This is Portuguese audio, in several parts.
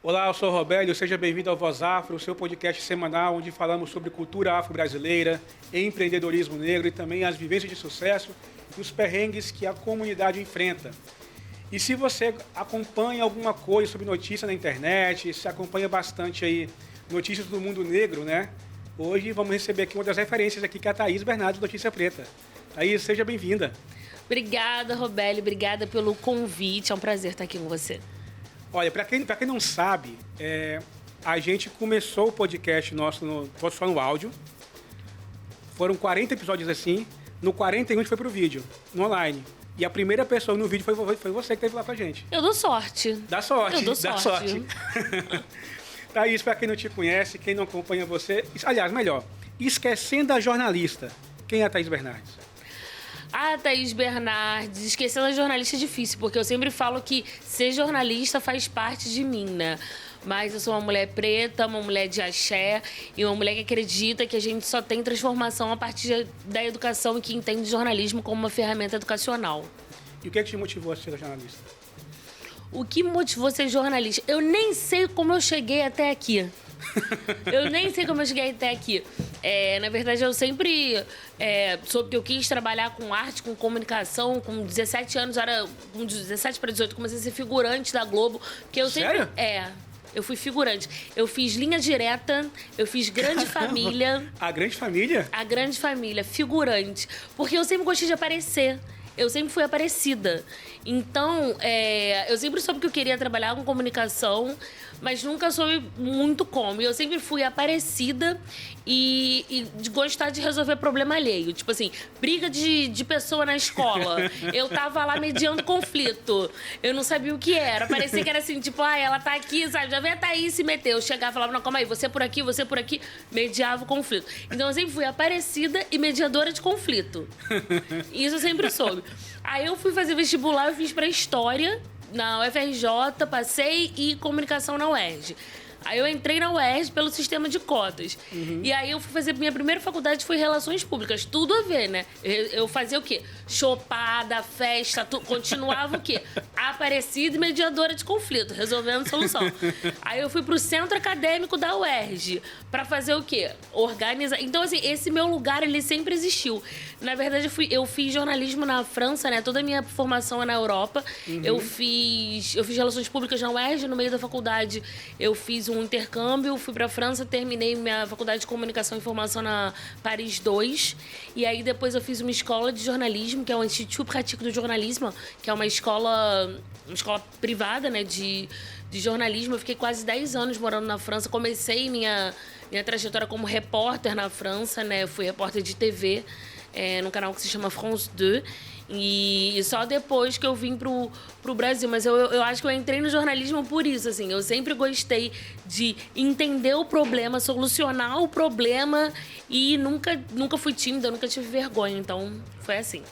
Olá, eu sou o Robélio, seja bem-vindo ao Voz Afro, o seu podcast semanal onde falamos sobre cultura afro-brasileira, empreendedorismo negro e também as vivências de sucesso e os perrengues que a comunidade enfrenta. E se você acompanha alguma coisa sobre notícia na internet, se acompanha bastante aí notícias do mundo negro, né? Hoje vamos receber aqui uma das referências aqui, que é a Thaís Bernardes, do Notícia Preta. Thaís, seja bem-vinda. Obrigada, Robélio, obrigada pelo convite, é um prazer estar aqui com você. Olha, para quem não sabe, a gente começou o podcast nosso só no áudio. Foram 40 episódios assim. No 41 a gente foi pro vídeo, no online. E a primeira pessoa no vídeo foi você que esteve lá com a gente. Eu dou sorte. Dá sorte. Eu dou dá sorte. Thaís, para quem não te conhece, quem não acompanha você... Aliás, melhor, esquecendo a jornalista, quem é a Thaís Bernardes? A Thaís Bernardes, esquecendo a jornalista é difícil, porque eu sempre falo que ser jornalista faz parte de mim, né? Mas eu sou uma mulher preta, uma mulher de axé e uma mulher que acredita que a gente só tem transformação a partir da educação e que entende jornalismo como uma ferramenta educacional. E o que é que te motivou a ser jornalista? O que me motivou a ser jornalista? Eu nem sei como eu cheguei até aqui. Na verdade, eu sempre soube que eu quis trabalhar com arte, com comunicação. Com 17 anos, com 17 para 18, comecei a ser figurante da Globo. Porque eu Sério? Eu fui figurante. Eu fiz Linha Direta, eu fiz Grande Família. A Grande Família? A Grande Família, figurante. Porque eu sempre gostei de aparecer. Eu sempre fui aparecida. Então, eu sempre soube que eu queria trabalhar com comunicação, mas nunca soube muito como. E eu sempre fui aparecida e de gostar de resolver problema alheio. Tipo assim, briga de pessoa na escola. Eu tava lá mediando conflito. Eu não sabia o que era. Parecia que era assim, tipo, ela tá aqui, sabe? Já vem a Thaís se meter. Eu chegava e falava, não, calma aí, você por aqui, mediava o conflito. Então eu sempre fui aparecida e mediadora de conflito. Isso eu sempre soube. Aí eu fui fazer vestibular, eu fiz pra História na UFRJ, passei, e Comunicação na UERJ. Aí eu entrei na UERJ pelo sistema de cotas. Uhum. E aí eu fui fazer... Minha primeira faculdade foi Relações Públicas. Tudo a ver, né? Eu fazia o quê? Chopada, festa, continuava o quê? Aparecida e mediadora de conflito, resolvendo solução. Aí eu fui pro Centro Acadêmico da UERJ pra fazer o quê? Organizar... Então, assim, esse meu lugar, ele sempre existiu. Na verdade, eu fiz jornalismo na França, né? Toda a minha formação é na Europa. Uhum. Eu fiz Relações Públicas na UERJ. No meio da faculdade, eu fiz um intercâmbio, fui pra França, terminei minha faculdade de Comunicação e Informação na Paris 2. E aí, depois eu fiz uma escola de jornalismo, que é o Institut Pratique do Jornalismo, que é uma escola privada, né, de jornalismo. Eu fiquei quase 10 anos morando na França. Comecei minha trajetória como repórter na França, né? Eu fui repórter de TV, num canal que se chama France 2. E só depois que eu vim pro Brasil. Mas eu acho que eu entrei no jornalismo por isso, assim. Eu sempre gostei de entender o problema, solucionar o problema e nunca fui tímida, nunca tive vergonha. Então, foi assim.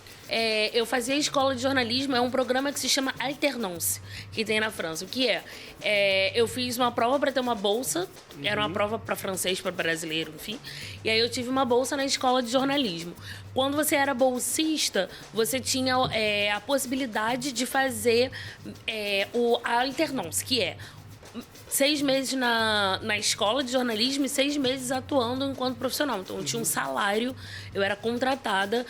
Eu fazia escola de jornalismo, é um programa que se chama Alternance, que tem na França. O que é? Eu fiz uma prova para ter uma bolsa, era uma prova para francês, para brasileiro, enfim. E aí eu tive uma bolsa na escola de jornalismo. Quando você era bolsista, você tinha a possibilidade de fazer a Alternance, que é 6 meses na escola de jornalismo e 6 meses atuando enquanto profissional. Então, eu tinha um salário, eu era contratada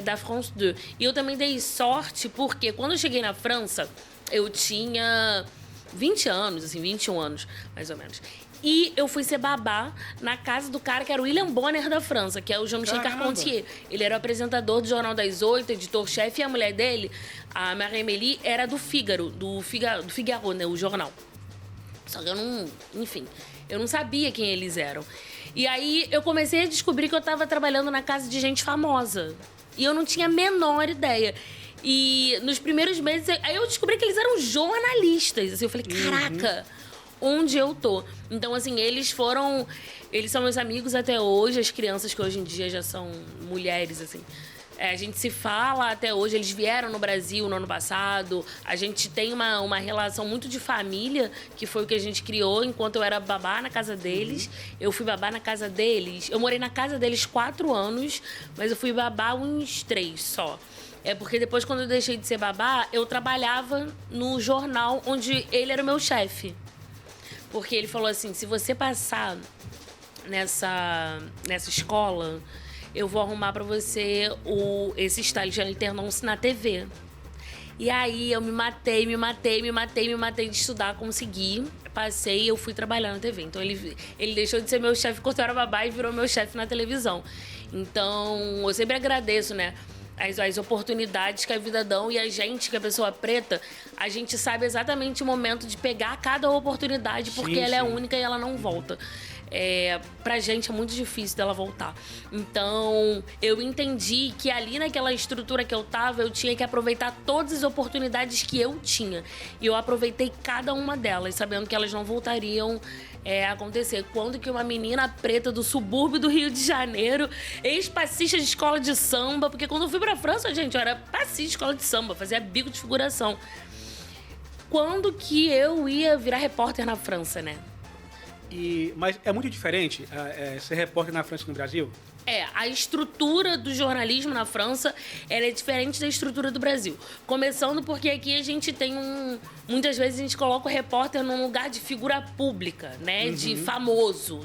da France 2. E eu também dei sorte porque quando eu cheguei na França, eu tinha 20 anos, assim, 21 anos, mais ou menos. E eu fui ser babá na casa do cara que era o William Bonner da França, que é o Jean-Michel Carpentier. Ele era o apresentador do Jornal das 8, editor-chefe, e a mulher dele, a Marie-Amélie, era do Figaro, do Figaro, né, o jornal. Só que eu não sabia quem eles eram. E aí eu comecei a descobrir que eu estava trabalhando na casa de gente famosa. E eu não tinha a menor ideia. E nos primeiros meses, aí eu descobri que eles eram jornalistas. Assim, eu falei, caraca, onde eu tô? Então, assim, eles são meus amigos até hoje, as crianças que hoje em dia já são mulheres, assim. A gente se fala até hoje, eles vieram no Brasil no ano passado, a gente tem uma relação muito de família, que foi o que a gente criou enquanto eu era babá na casa deles. Eu fui babá na casa deles, eu morei na casa deles 4 anos, mas eu fui babá uns 3 só. Porque depois, quando eu deixei de ser babá, eu trabalhava no jornal onde ele era o meu chefe. Porque ele falou assim, se você passar nessa escola, eu vou arrumar pra você esse estágio de alternância na TV. E aí eu me matei de estudar, consegui, passei e eu fui trabalhar na TV. Então ele deixou de ser meu chefe quando eu era babá e virou meu chefe na televisão. Então eu sempre agradeço, né? As oportunidades que a vida dão e a gente, que é pessoa preta, a gente sabe exatamente o momento de pegar cada oportunidade, porque ela é única e ela não volta. Pra gente é muito difícil dela voltar. Então, eu entendi que ali naquela estrutura que eu tava, eu tinha que aproveitar todas as oportunidades que eu tinha. E eu aproveitei cada uma delas, sabendo que elas não voltariam a acontecer. Quando que uma menina preta do subúrbio do Rio de Janeiro, ex-passista de escola de samba, porque quando eu fui pra França, gente, eu era passista de escola de samba, fazia bico de figuração. Quando que eu ia virar repórter na França, né? Mas é muito diferente ser repórter na França e no Brasil? A estrutura do jornalismo na França, ela é diferente da estrutura do Brasil. Começando porque aqui a gente tem muitas vezes a gente coloca o repórter num lugar de figura pública, né? De famoso.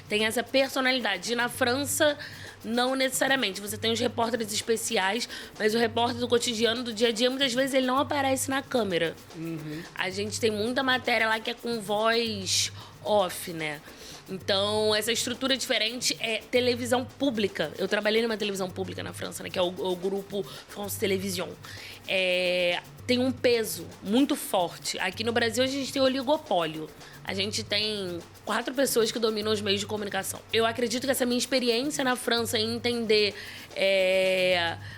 Tem essa personalidade. E na França, não necessariamente. Você tem os repórteres especiais, mas o repórter do cotidiano, do dia a dia, muitas vezes ele não aparece na câmera. A gente tem muita matéria lá que é com voz off, né? Então, essa estrutura diferente é televisão pública. Eu trabalhei numa televisão pública na França, né? Que é o grupo France Télévision. Tem um peso muito forte. Aqui no Brasil, a gente tem oligopólio. A gente tem 4 pessoas que dominam os meios de comunicação. Eu acredito que essa minha experiência na França em entender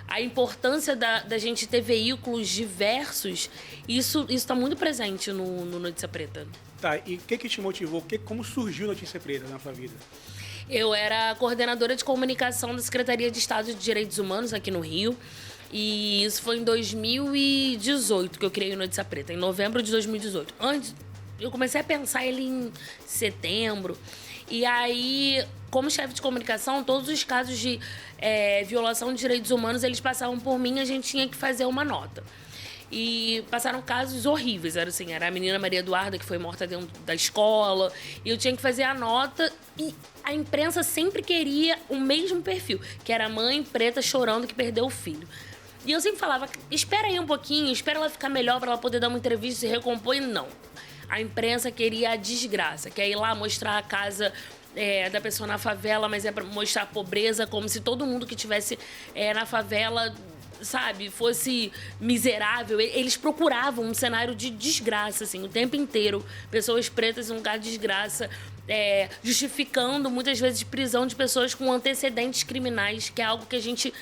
a importância da gente ter veículos diversos, isso está muito presente no Notícia Preta. Tá, e o que te motivou? Como surgiu Notícia Preta na sua vida? Eu era coordenadora de comunicação da Secretaria de Estado de Direitos Humanos aqui no Rio. E isso foi em 2018 que eu criei o Notícia Preta, em novembro de 2018. Antes, eu comecei a pensar ele em setembro. E aí, como chefe de comunicação, todos os casos de violação de direitos humanos, eles passavam por mim e a gente tinha que fazer uma nota. E passaram casos horríveis, era a menina Maria Eduarda, que foi morta dentro da escola, e eu tinha que fazer a nota, e a imprensa sempre queria o mesmo perfil, que era a mãe preta chorando que perdeu o filho. E eu sempre falava, espera aí um pouquinho, espera ela ficar melhor para ela poder dar uma entrevista e se recompor, e não. A imprensa queria a desgraça, quer ir lá mostrar a casa da pessoa na favela, mas é para mostrar a pobreza, como se todo mundo que estivesse na favela, sabe, fosse miserável. Eles procuravam um cenário de desgraça, assim, o tempo inteiro. Pessoas pretas em um lugar de desgraça, justificando, muitas vezes, prisão de pessoas com antecedentes criminais, que é algo que a gente,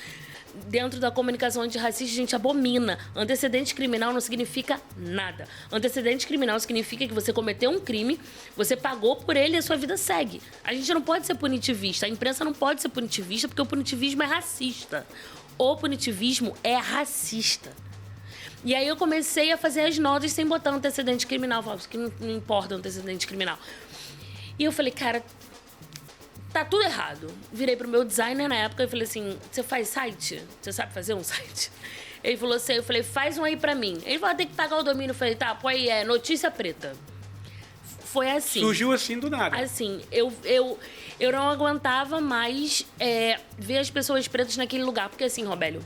dentro da comunicação antirracista, a gente abomina. Antecedente criminal não significa nada. Antecedente criminal significa que você cometeu um crime, você pagou por ele e a sua vida segue. A gente não pode ser punitivista. A imprensa não pode ser punitivista porque o punitivismo é racista. O punitivismo é racista. E aí eu comecei a fazer as notas sem botar antecedente criminal. Falava, que não importa o antecedente criminal. E eu falei, cara, tá tudo errado. Virei pro meu designer na época e falei assim, você faz site? Você sabe fazer um site? Ele falou assim, eu falei, faz um aí pra mim. Ele falou, tem que pagar o domínio. Eu falei, tá, põe aí, Notícia Preta. Foi assim. Surgiu assim do nada. Assim, eu não aguentava mais ver as pessoas pretas naquele lugar. Porque assim, Robélio,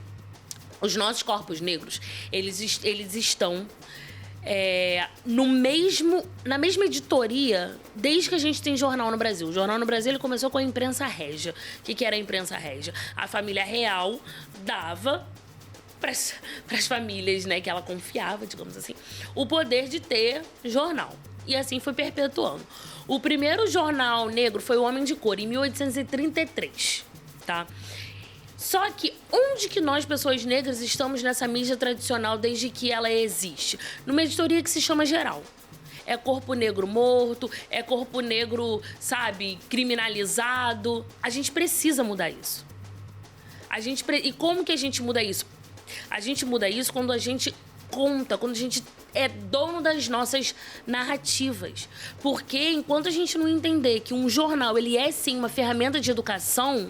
os nossos corpos negros, eles estão na mesma editoria desde que a gente tem jornal no Brasil. O jornal no Brasil ele começou com a imprensa régia. O que era a imprensa régia? A família real dava para as famílias, né, que ela confiava, digamos assim, o poder de ter jornal. E assim foi perpetuando. O primeiro jornal negro foi O Homem de Cor, em 1833, tá? Só que onde que nós, pessoas negras, estamos nessa mídia tradicional desde que ela existe? Numa editoria que se chama Geral. É corpo negro morto, é corpo negro, sabe, criminalizado. A gente precisa mudar isso. E como que a gente muda isso? A gente muda isso quando a gente conta, quando a gente é dono das nossas narrativas. Porque enquanto a gente não entender que um jornal, ele é sim uma ferramenta de educação,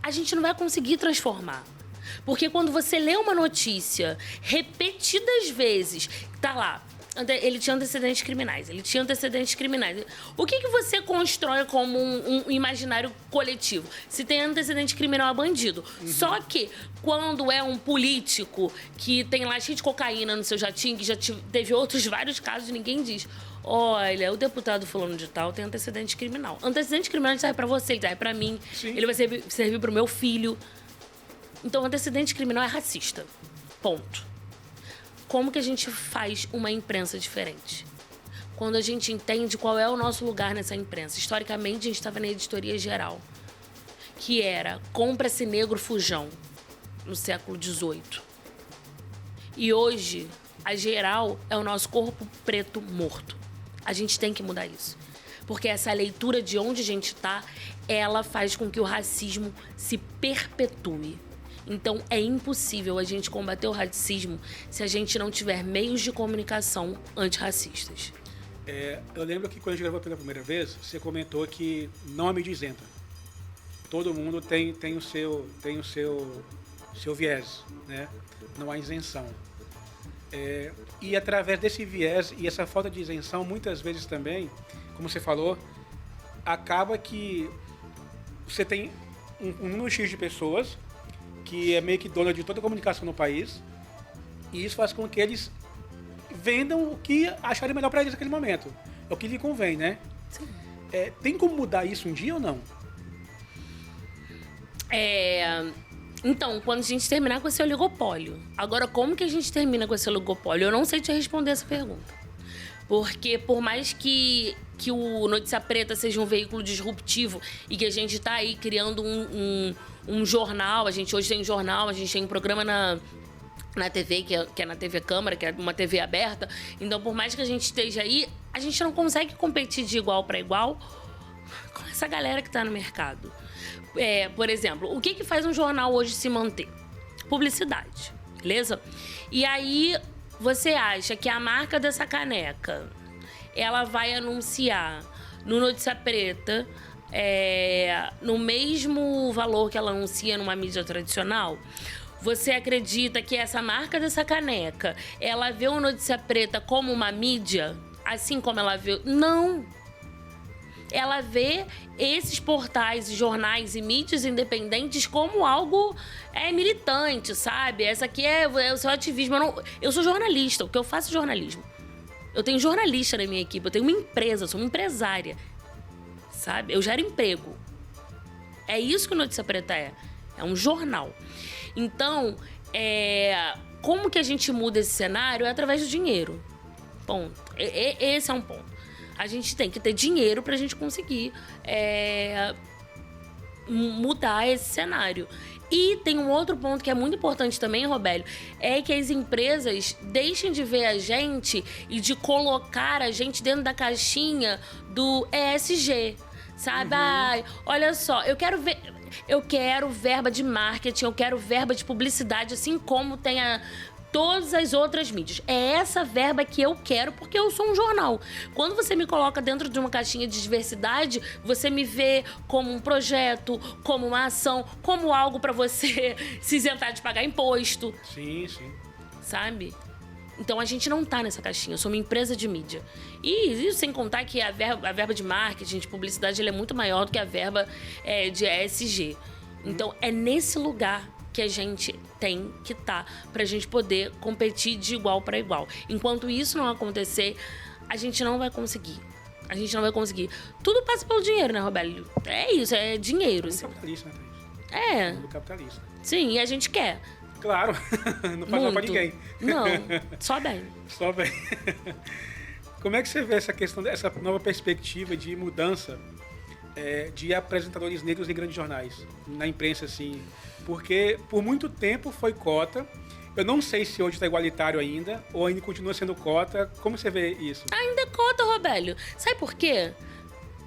a gente não vai conseguir transformar. Porque quando você lê uma notícia repetidas vezes, tá lá, Ele tinha antecedentes criminais. O que você constrói como um imaginário coletivo? Se tem antecedente criminal, é bandido. Só que, quando é um político que tem lá cheio de cocaína no seu jatinho, que já teve outros vários casos, ninguém diz... Olha, o deputado fulano de tal tem antecedente criminal. Antecedente criminal serve pra você, ele serve pra mim. Sim. Ele vai servir pro meu filho. Então, antecedente criminal é racista. Ponto. Como que a gente faz uma imprensa diferente? Quando a gente entende qual é o nosso lugar nessa imprensa. Historicamente, a gente estava na editoria geral, que era compra-se negro fujão, no século XVIII. E hoje, a geral é o nosso corpo preto morto. A gente tem que mudar isso. Porque essa leitura de onde a gente está, ela faz com que o racismo se perpetue. Então, é impossível a gente combater o racismo se a gente não tiver meios de comunicação antirracistas. Eu lembro que quando a gente gravou pela primeira vez, você comentou que não há mídia isenta. Todo mundo tem o seu viés, né? Não há isenção. E através desse viés e essa falta de isenção, muitas vezes também, como você falou, acaba que você tem um número X de pessoas que é meio que dona de toda a comunicação no país, e isso faz com que eles vendam o que acharem melhor para eles naquele momento. É o que lhe convém, né? Sim. Tem como mudar isso um dia ou não? Então, quando a gente terminar com esse oligopólio. Agora, como que a gente termina com esse oligopólio? Eu não sei te responder essa pergunta. Porque por mais que o Notícia Preta seja um veículo disruptivo e que a gente está aí criando um jornal, a gente hoje tem um jornal, a gente tem um programa na TV, que é na TV Câmara, que é uma TV aberta. Então, por mais que a gente esteja aí, a gente não consegue competir de igual para igual com essa galera que está no mercado. Por exemplo, o que faz um jornal hoje se manter? Publicidade, beleza? E aí, você acha que a marca dessa caneca, ela vai anunciar no Notícia Preta no mesmo valor que ela anuncia numa mídia tradicional? Você acredita que essa marca dessa caneca, ela vê o Notícia Preta como uma mídia, assim como ela vê... Não! Ela vê esses portais, jornais e mídias independentes como algo militante, sabe? Essa aqui é o seu ativismo. Eu sou jornalista, o que eu faço é jornalismo. Eu tenho jornalista na minha equipe, eu tenho uma empresa, eu sou uma empresária, sabe? Eu gero emprego. É isso que o Notícia Preta é um jornal. Então, como que a gente muda esse cenário? É através do dinheiro. Ponto. Esse é um ponto. A gente tem que ter dinheiro para a gente conseguir mudar esse cenário. E tem um outro ponto que é muito importante também, Robélio, é que as empresas deixem de ver a gente e de colocar a gente dentro da caixinha do ESG, sabe? Ai, olha só, eu quero verba de marketing, eu quero verba de publicidade, assim como tem todas as outras mídias. É essa verba que eu quero, porque eu sou um jornal. Quando você me coloca dentro de uma caixinha de diversidade, você me vê como um projeto, como uma ação, como algo para você se isentar de pagar imposto. Sim, sim. Sabe? Então, a gente não tá nessa caixinha. Eu sou uma empresa de mídia. E isso sem contar que a verba de marketing, de publicidade, ela é muito maior do que a verba de ESG. Então, é nesse lugar que a gente tem que estar pra gente poder competir de igual para igual. Enquanto isso não acontecer, a gente não vai conseguir. A gente não vai conseguir. Tudo passa pelo dinheiro, né, Robélio? É isso, é dinheiro. É capitalista, né, Thaís? É. É capitalista. Sim, e a gente quer. Claro, não faz mal pra ninguém. Não, só bem. Só bem. Como é que você vê essa questão, essa nova perspectiva de mudança de apresentadores negros em grandes jornais, na imprensa, assim? Porque por muito tempo foi cota. Eu não sei se hoje está igualitário ainda, ou ainda continua sendo cota. Como você vê isso? Ainda é cota, Robélio. Sabe por quê?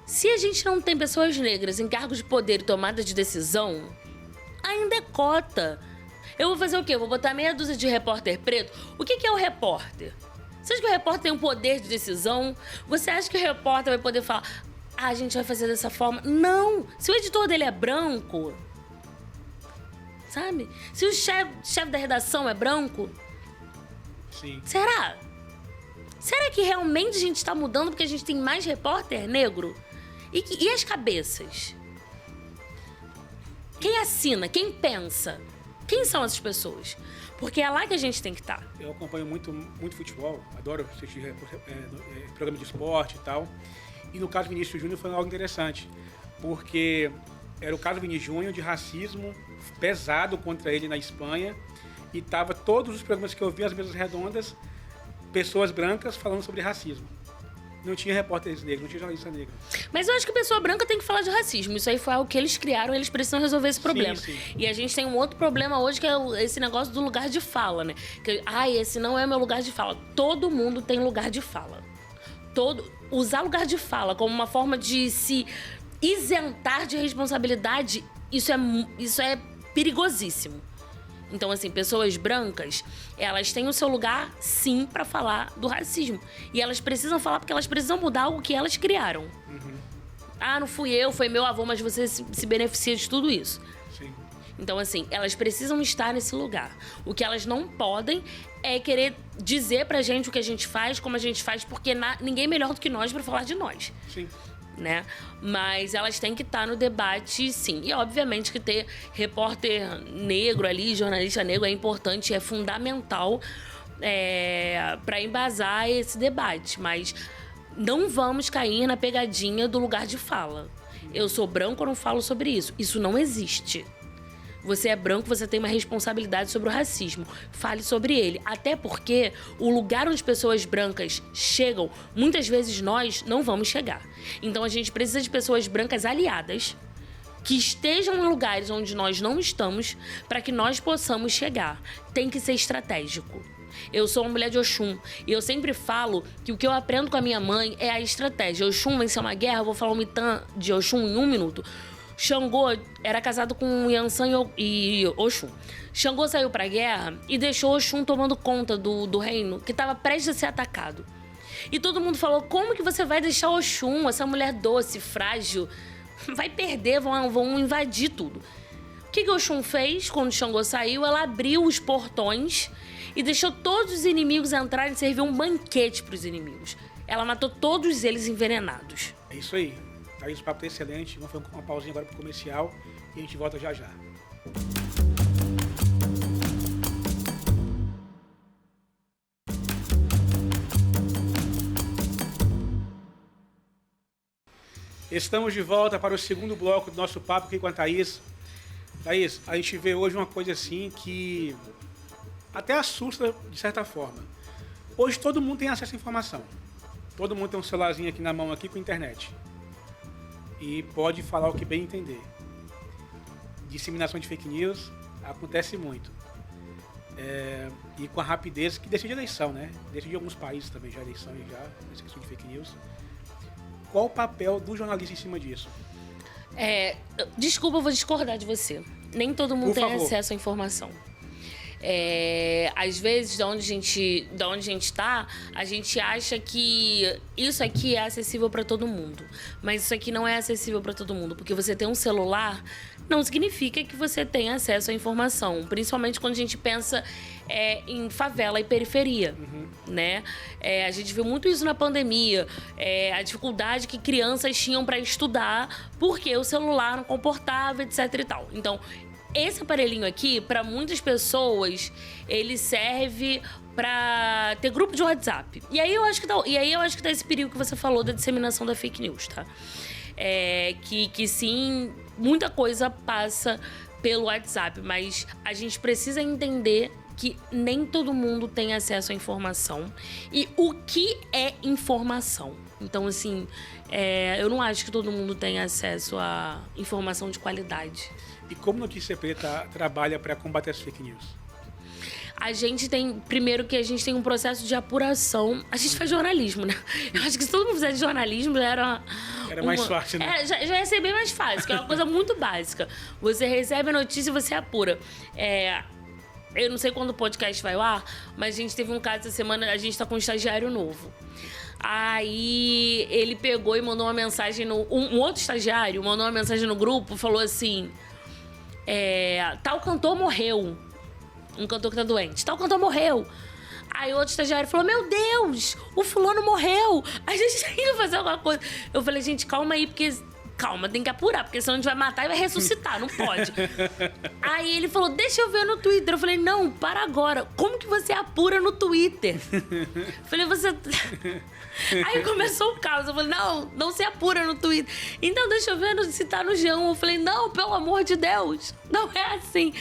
Se a gente não tem pessoas negras em cargos de poder e tomada de decisão, ainda é cota. Eu vou fazer o quê? Eu vou botar meia dúzia de repórter preto? O que é o repórter? Você acha que o repórter tem um poder de decisão? Você acha que o repórter vai poder falar, a gente vai fazer dessa forma? Não! Se o editor dele é branco, sabe? Se o chefe da redação é branco, sim. Será? Será que realmente a gente está mudando porque a gente tem mais repórter negro? E as cabeças? Quem assina? Quem pensa? Quem são essas pessoas? Porque é lá que a gente tem que estar. Eu acompanho muito futebol, adoro assistir programa de esporte e tal. E no caso do Vinícius Júnior foi algo interessante, porque era o caso do Vinícius Júnior de racismo pesado contra ele na Espanha, e tava todos os programas que eu vi, as mesas redondas, pessoas brancas falando sobre racismo. Não tinha repórteres negros, não tinha jornalista negro. Mas eu acho que a pessoa branca tem que falar de racismo. Isso aí foi algo que eles criaram, eles precisam resolver esse problema. Sim. E a gente tem um outro problema hoje, que é esse negócio do lugar de fala, né? Que, esse não é meu lugar de fala. Todo mundo tem lugar de fala. Usar lugar de fala como uma forma de se isentar de responsabilidade, isso é perigosíssimo. Então, assim, pessoas brancas, elas têm o seu lugar, sim, para falar do racismo. E elas precisam falar porque elas precisam mudar algo que elas criaram. Uhum. Não fui eu, foi meu avô, mas você se beneficia de tudo isso. Sim. Então, assim, elas precisam estar nesse lugar. O que elas não podem é querer dizer pra gente o que a gente faz, como a gente faz, porque ninguém é melhor do que nós para falar de nós. Sim. Né? Mas elas têm que estar no debate, sim. E, obviamente, que ter repórter negro ali, jornalista negro, é importante, é fundamental para embasar esse debate. Mas não vamos cair na pegadinha do lugar de fala. Eu sou branco, eu não falo sobre isso. Isso não existe. Você é branco, você tem uma responsabilidade sobre o racismo. Fale sobre ele. Até porque o lugar onde pessoas brancas chegam, muitas vezes nós não vamos chegar. Então a gente precisa de pessoas brancas aliadas que estejam em lugares onde nós não estamos para que nós possamos chegar. Tem que ser estratégico. Eu sou uma mulher de Oxum e eu sempre falo que o que eu aprendo com a minha mãe é a estratégia. Oxum venceu uma guerra, eu vou falar um mitã de Oxum em 1 minuto. Xangô era casado com Yansan e Oxum. Xangô saiu pra guerra e deixou Oxum tomando conta do reino, que estava prestes a ser atacado. E todo mundo falou, como que você vai deixar Oxum, essa mulher doce, frágil? Vai perder, vão invadir tudo. O que Oxum fez quando Xangô saiu? Ela abriu os portões e deixou todos os inimigos entrarem e serviu um banquete para os inimigos. Ela matou todos eles envenenados. É isso aí. Aí, o papo tá excelente. Vamos fazer uma pausinha agora pro comercial e a gente volta já já. Estamos de volta para o segundo bloco do nosso papo aqui com a Thaís. Thaís, a gente vê hoje uma coisa assim que até assusta de certa forma. Hoje todo mundo tem acesso à informação. Todo mundo tem um celularzinho aqui na mão aqui com internet. E pode falar o que bem entender. Disseminação de fake news acontece muito. E com a rapidez que decide a eleição, né? Decide alguns países também já a eleição e já essa questão de fake news. Qual o papel do jornalista em cima disso? Desculpa, eu vou discordar de você. Nem todo mundo tem acesso à informação. Às vezes, da onde a gente está, a gente acha que isso aqui é acessível para todo mundo. Mas isso aqui não é acessível para todo mundo. Porque você tem um celular, não significa que você tenha acesso à informação. Principalmente quando a gente pensa em favela e periferia. Né? A gente viu muito isso na pandemia. A dificuldade que crianças tinham para estudar porque o celular não comportava, etc e tal. Então, esse aparelhinho aqui, para muitas pessoas, ele serve para ter grupo de WhatsApp. E aí eu acho que tá esse perigo que você falou da disseminação da fake news, tá? Que sim, muita coisa passa pelo WhatsApp, mas a gente precisa entender que nem todo mundo tem acesso à informação. E o que é informação? Então, assim, eu não acho que todo mundo tem acesso a informação de qualidade. E como Notícia Preta trabalha para combater as fake news? A gente tem um processo de apuração. A gente faz jornalismo, né? Eu acho que se todo mundo fizesse jornalismo, era mais fácil, né? Já ia ser bem mais fácil, que é uma coisa muito básica. Você recebe a notícia e você apura. Eu não sei quando o podcast vai ao ar, mas a gente teve um caso essa semana, a gente tá com um estagiário novo. Aí ele pegou e mandou uma mensagem um outro estagiário mandou uma mensagem no grupo, falou assim: tal cantor morreu. Um cantor que tá doente. Tal cantor morreu. Aí o outro estagiário falou, meu Deus, o fulano morreu. A gente tem que fazer alguma coisa. Eu falei, gente, calma aí, porque... Calma, tem que apurar, porque senão a gente vai matar e vai ressuscitar, não pode. Aí ele falou, deixa eu ver no Twitter. Eu falei, não, para agora. Como que você apura no Twitter? Eu falei, você... Aí começou o caos. Eu falei, não se apura no Twitter. Então deixa eu ver se tá no G1. Eu falei, não, pelo amor de Deus. Não é assim.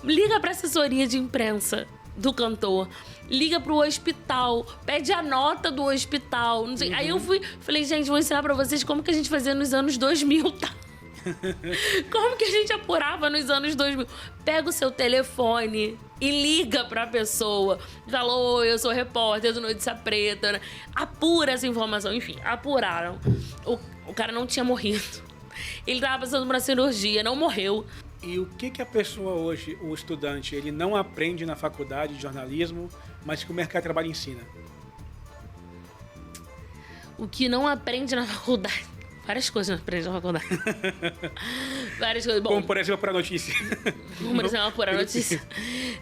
Liga pra assessoria de imprensa do cantor. Liga pro hospital, pede a nota do hospital. Não sei. Aí eu falei, gente, vou ensinar pra vocês como que a gente fazia nos anos 2000, tá? Como que a gente apurava nos anos 2000? Pega o seu telefone e liga pra pessoa. Fala, oi, eu sou repórter do Notícia Preta. Né? Apura essa informação. Enfim, apuraram. O cara não tinha morrido. Ele tava passando por uma cirurgia, não morreu. E o que a pessoa hoje, o estudante, ele não aprende na faculdade de jornalismo, mas que o mercado de trabalho ensina? O que não aprende na faculdade... Várias coisas não aprende na faculdade. Várias coisas. Bom, como, por exemplo, apurar notícia. Como, por exemplo, apurar notícia.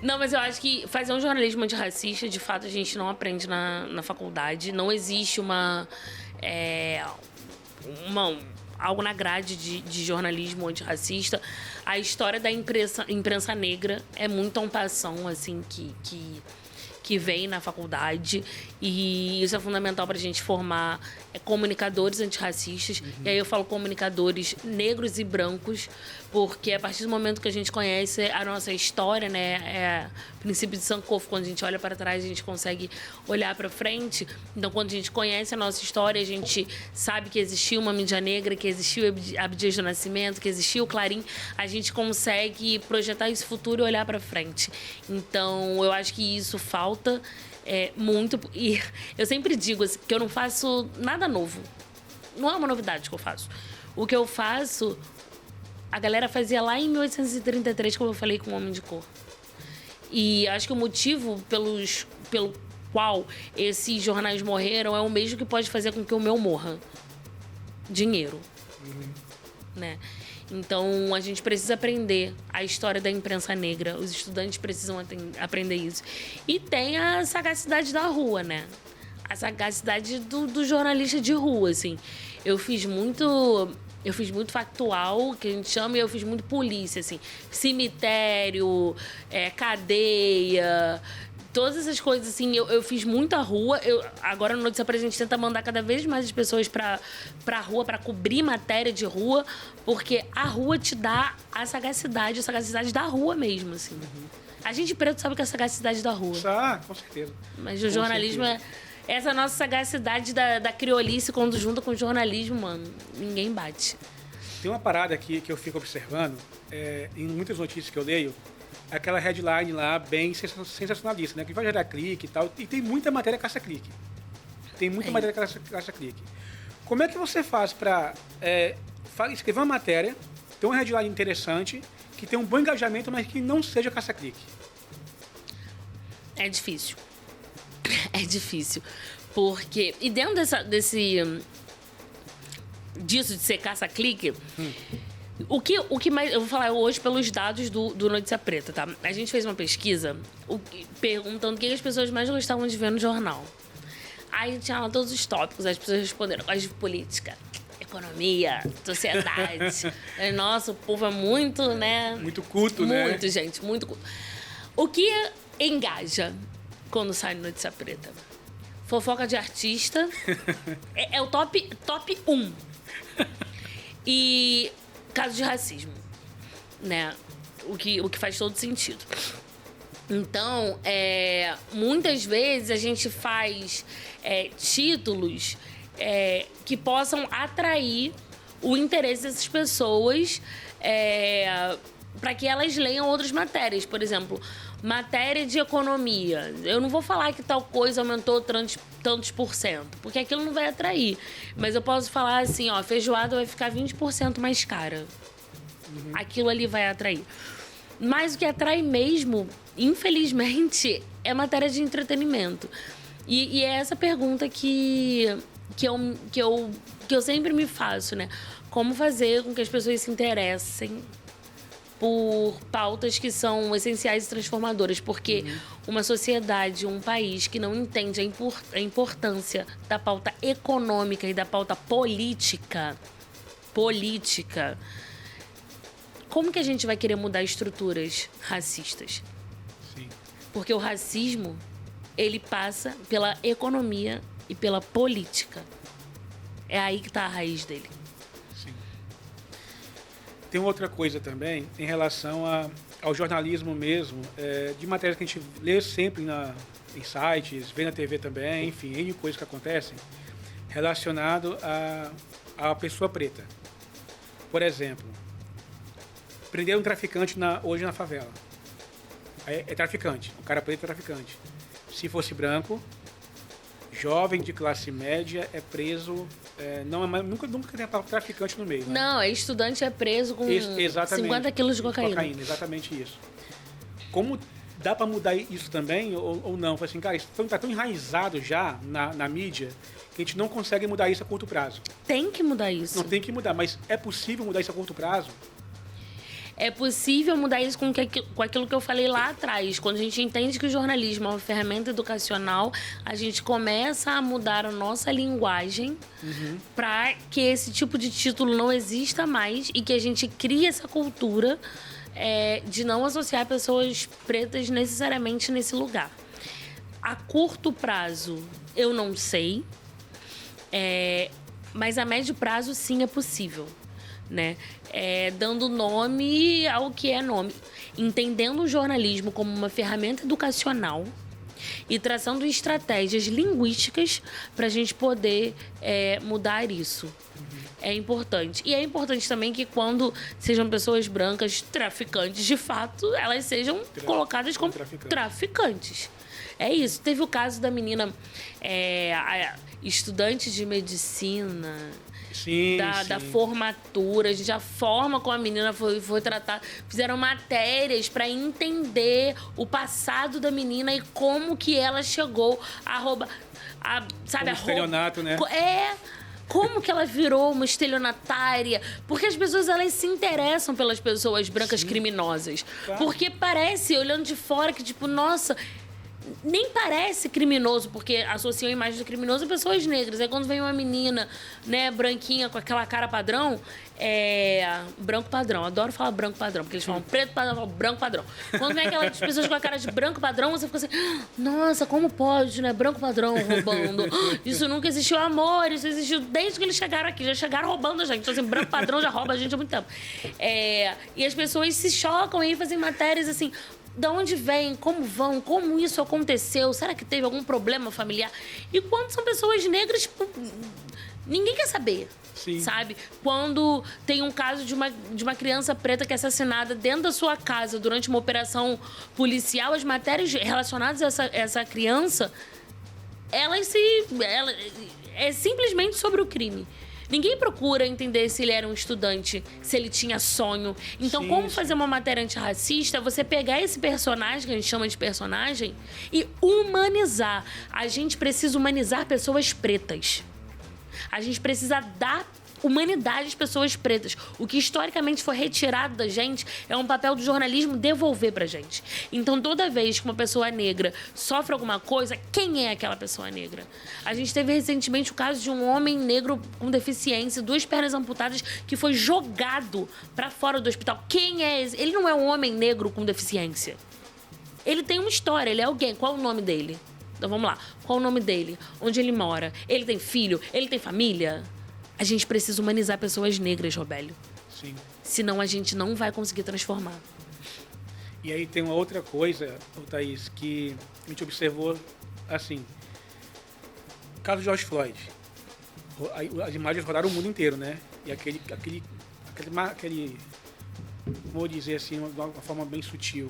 Não, mas eu acho que fazer um jornalismo antirracista, de fato, a gente não aprende na faculdade. Não existe algo na grade de jornalismo antirracista. A história da imprensa negra é muito en passant, assim, que vem na faculdade, e isso é fundamental para a gente formar comunicadores antirracistas. E aí eu falo comunicadores negros e brancos, porque a partir do momento que a gente conhece a nossa história, né, o princípio de Sankofa, quando a gente olha para trás, a gente consegue olhar para frente. Então, quando a gente conhece a nossa história, a gente sabe que existiu uma mídia negra, que existiu Abdias do Nascimento, que existiu o Clarim, a gente consegue projetar esse futuro e olhar para frente. Então, eu acho que isso falta muito. E eu sempre digo assim, que eu não faço nada novo. Não é uma novidade que eu faço. O que eu faço, a galera fazia lá em 1833, como eu falei, com o Homem de Cor. E acho que o motivo pelo qual esses jornais morreram é o mesmo que pode fazer com que o meu morra. Dinheiro. Né? Então, a gente precisa aprender a história da imprensa negra. Os estudantes precisam aprender isso. E tem a sagacidade da rua, né? A sagacidade do jornalista de rua, assim. Eu fiz muito factual, que a gente chama, e eu fiz muito polícia, assim. Cemitério, cadeia... Todas essas coisas, assim, eu fiz muita rua. Agora no Notícia Preta a gente tenta mandar cada vez mais as pessoas pra rua, pra cobrir matéria de rua, porque a rua te dá a sagacidade da rua mesmo, assim. A gente preto sabe que é a sagacidade da rua. Ah, com certeza. Mas o jornalismo essa nossa sagacidade da criolice, quando junta com o jornalismo, mano, ninguém bate. Tem uma parada aqui que eu fico observando, em muitas notícias que eu leio, aquela headline lá bem sensacionalista, né? Que vai gerar clique e tal. E tem muita matéria caça-clique. Matéria caça-clique. Como é que você faz para escrever uma matéria, ter uma headline interessante, que tem um bom engajamento, mas que não seja caça-clique? É difícil. É difícil. Porque... E dentro disso de ser caça-clique... O que mais... Eu vou falar hoje pelos dados do Notícia Preta, tá? A gente fez uma pesquisa perguntando o que as pessoas mais gostavam de ver no jornal. Aí tinha lá todos os tópicos, as pessoas responderam: gosto de política, economia, sociedade. Nossa, o povo é muito, né? Muito culto, né? Muito, gente, muito culto. O que engaja quando sai no Notícia Preta? Fofoca de artista. É o top 1. E... caso de racismo, né? O que faz todo sentido. Então, muitas vezes a gente faz títulos que possam atrair o interesse dessas pessoas para que elas leiam outras matérias. Por exemplo, matéria de economia. Eu não vou falar que tal coisa aumentou tantos por cento, porque aquilo não vai atrair. Mas eu posso falar assim, ó, feijoada vai ficar 20% mais cara. Aquilo ali vai atrair. Mas o que atrai mesmo, infelizmente, é matéria de entretenimento. E é essa pergunta que eu sempre me faço, né? Como fazer com que as pessoas se interessem por pautas que são essenciais e transformadoras, porque uma sociedade, um país que não entende a importância da pauta econômica e da pauta política, como que a gente vai querer mudar estruturas racistas? Sim. Porque o racismo, ele passa pela economia e pela política. É aí que está a raiz dele. Sim. Tem outra coisa também em relação ao jornalismo mesmo, de matérias que a gente lê sempre em sites, vê na TV também, enfim, N coisas que acontecem relacionado à pessoa preta. Por exemplo, prenderam um traficante hoje na favela. É traficante, um cara preto é traficante. Se fosse branco, jovem de classe média é preso, nunca tem a palavra traficante no meio. Né? Não, estudante é preso com 50 quilos de cocaína. Exatamente isso. Como dá para mudar isso também ou não? Assim, cara, isso está tão enraizado já na mídia que a gente não consegue mudar isso a curto prazo. Tem que mudar isso. Não tem que mudar, mas é possível mudar isso a curto prazo? É possível mudar isso com aquilo que eu falei lá atrás. Quando a gente entende que o jornalismo é uma ferramenta educacional, a gente começa a mudar a nossa linguagem para que esse tipo de título não exista mais e que a gente crie essa cultura de não associar pessoas pretas necessariamente nesse lugar. A curto prazo, eu não sei, mas a médio prazo, sim, é possível. Né? Dando nome ao que é nome, entendendo o jornalismo como uma ferramenta educacional e traçando estratégias linguísticas para a gente poder mudar isso. É importante. E é importante também que quando sejam pessoas brancas traficantes, de fato, elas sejam colocadas como traficantes. É isso. Teve o caso da menina estudante de medicina... Sim. Da formatura, a gente já forma como a menina foi tratada. Fizeram matérias para entender o passado da menina e como que ela chegou a roubar. Sabe, estelionato, né? Como que ela virou uma estelionatária? Porque as pessoas, elas se interessam pelas pessoas brancas criminosas. Claro. Porque parece, olhando de fora, que tipo, nossa... Nem parece criminoso, porque associam a imagem do criminoso a pessoas negras. Aí quando vem uma menina, né, branquinha, com aquela cara padrão, branco padrão. Adoro falar branco padrão, porque eles falam preto padrão, falam branco padrão. Quando vem aquelas pessoas com a cara de branco padrão, você fica assim, nossa, como pode, né? Branco padrão roubando. Isso nunca existiu, amor. Isso existiu desde que eles chegaram aqui. Já chegaram roubando a gente. Então, assim, branco padrão já rouba a gente há muito tempo. E as pessoas se chocam e fazem matérias assim... Da onde vem, como vão, como isso aconteceu, será que teve algum problema familiar? E quando são pessoas negras, tipo, ninguém quer saber, sabe? Quando tem um caso de uma criança preta que é assassinada dentro da sua casa durante uma operação policial, as matérias relacionadas a essa criança, é simplesmente sobre o crime. Ninguém procura entender se ele era um estudante, se ele tinha sonho. Então, como fazer uma matéria antirracista? Você pegar esse personagem, que a gente chama de personagem, e humanizar. A gente precisa humanizar pessoas pretas. A gente precisa dar humanidade às pessoas pretas. O que historicamente foi retirado da gente é um papel do jornalismo devolver pra gente. Então, toda vez que uma pessoa negra sofre alguma coisa, quem é aquela pessoa negra? A gente teve recentemente o caso de um homem negro com deficiência, 2 pernas amputadas, que foi jogado pra fora do hospital. Quem é esse? Ele não é um homem negro com deficiência. Ele tem uma história, ele é alguém. Qual o nome dele? Então, vamos lá. Qual o nome dele? Onde ele mora? Ele tem filho? Ele tem família? A gente precisa humanizar pessoas negras, Robélio. Sim. Senão a gente não vai conseguir transformar. E aí tem uma outra coisa, Thaís, que a gente observou, assim, o caso de George Floyd. As imagens rodaram o mundo inteiro, né? E aquele vou dizer assim, de uma forma bem sutil.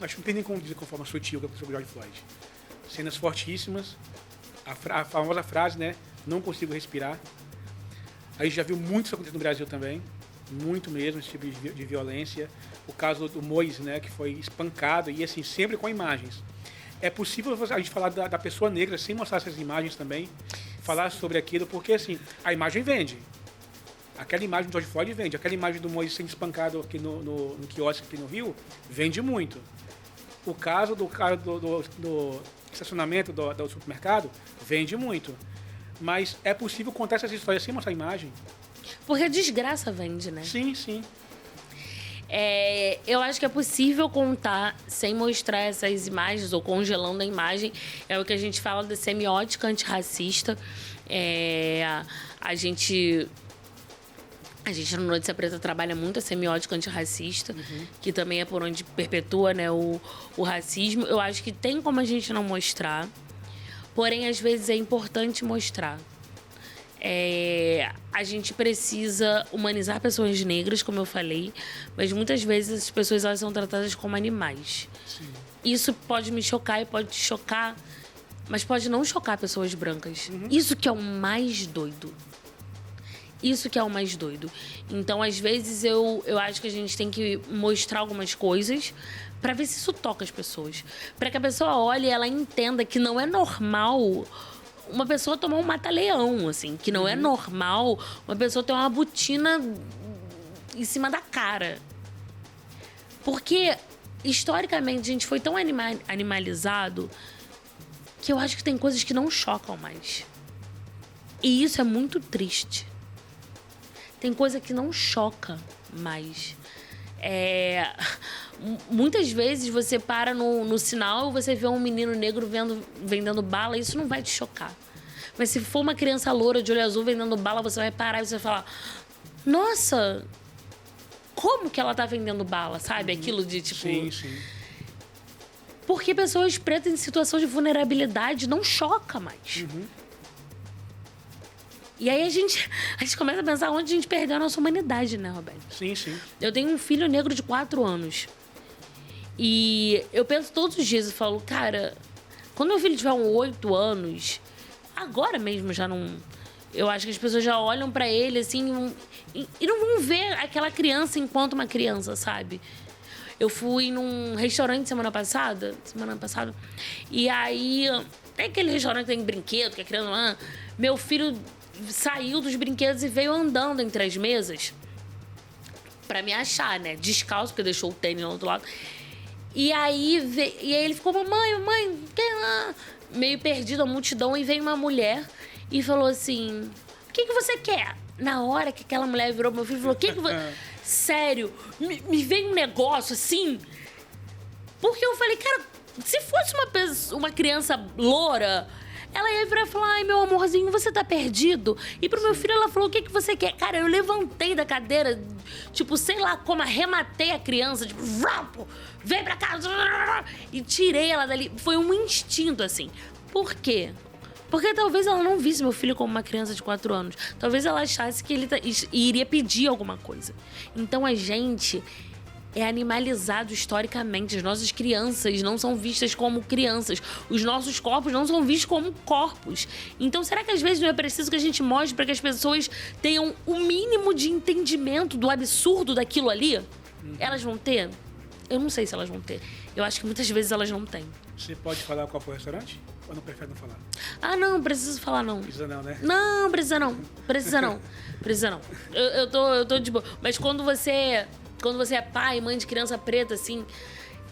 Acho que não tem nem como dizer com forma sutil que aconteceu com o George Floyd. Cenas fortíssimas, a famosa frase, né? Não consigo respirar. A gente já viu muito isso acontecer no Brasil também, muito mesmo, esse tipo de violência. O caso do Moise, né, que foi espancado, e assim, sempre com imagens. É possível a gente falar da pessoa negra sem mostrar essas imagens também, falar sobre aquilo, porque assim, a imagem vende. Aquela imagem do George Floyd vende. Aquela imagem do Moisés sendo espancado aqui no quiosque aqui no Rio, vende muito. O caso do cara do estacionamento do supermercado, vende muito. Mas é possível contar essas histórias sem mostrar a imagem? Porque a desgraça vende, né? Sim, sim. Eu acho que é possível contar sem mostrar essas imagens ou congelando a imagem. É o que a gente fala da semiótica antirracista. A gente no Notícia Preta trabalha muito a semiótica antirracista, que também é por onde perpetua, né, o racismo. Eu acho que tem como a gente não mostrar, porém, às vezes é importante mostrar. A gente precisa humanizar pessoas negras, como eu falei, mas muitas vezes as pessoas elas são tratadas como animais. Sim. Isso pode me chocar e pode te chocar, mas pode não chocar pessoas brancas. Isso que é o mais doido. Isso que é o mais doido. Então, às vezes, eu acho que a gente tem que mostrar algumas coisas para ver se isso toca as pessoas. Para que a pessoa olhe e ela entenda que não é normal uma pessoa tomar um mata-leão, assim. Que não é normal uma pessoa ter uma botina em cima da cara. Porque, historicamente, a gente foi tão animalizado que eu acho que tem coisas que não chocam mais. E isso é muito triste. Tem coisa que não choca mais. Muitas vezes você para no sinal e você vê um menino negro vendendo bala, isso não vai te chocar. Mas se for uma criança loura de olho azul vendendo bala, você vai parar e você vai falar: nossa, como que ela tá vendendo bala, sabe? Aquilo de tipo... Sim, sim. Porque pessoas pretas em situação de vulnerabilidade não choca mais. E aí a gente começa a pensar onde a gente perdeu a nossa humanidade, né, Roberto? Sim, sim. Eu tenho um filho negro de 4 anos. E eu penso todos os dias, eu falo, cara, quando meu filho tiver uns 8 anos, agora mesmo já não... Eu acho que as pessoas já olham pra ele, assim, e não vão ver aquela criança enquanto uma criança, sabe? Eu fui num restaurante semana passada, e aí... Tem aquele restaurante que tem brinquedo, que a criança... Meu filho saiu dos brinquedos e veio andando entre as mesas pra me achar, né? Descalço, porque deixou o tênis no outro lado. E aí ele ficou, mamãe, meio perdido a multidão, e veio uma mulher e falou assim: o que você quer? Na hora que aquela mulher virou meu filho e falou: o que você... Sério, me veio um negócio assim. Porque eu falei, cara, se fosse uma criança loura, ela ia virar e falar: ai, meu amorzinho, você tá perdido? E pro meu filho ela falou: o que você quer? Cara, eu levantei da cadeira, tipo, sei lá como, arrematei a criança, tipo, vem pra cá, e tirei ela dali. Foi um instinto, assim. Por quê? Porque talvez ela não visse meu filho como uma criança de 4 anos. Talvez ela achasse que ele iria pedir alguma coisa. Então a gente é animalizado historicamente. As nossas crianças não são vistas como crianças. Os nossos corpos não são vistos como corpos. Então, será que às vezes não é preciso que a gente mostre para que as pessoas tenham o mínimo de entendimento do absurdo daquilo ali? Elas vão ter? Eu não sei se elas vão ter. Eu acho que muitas vezes elas não têm. Você pode falar qual foi o restaurante? Ou não prefere não falar? Ah, não preciso falar, não. Precisa não, né? Não, precisa não. Precisa não. Precisa não. Eu tô de boa. Mas quando você é pai, mãe de criança preta, assim...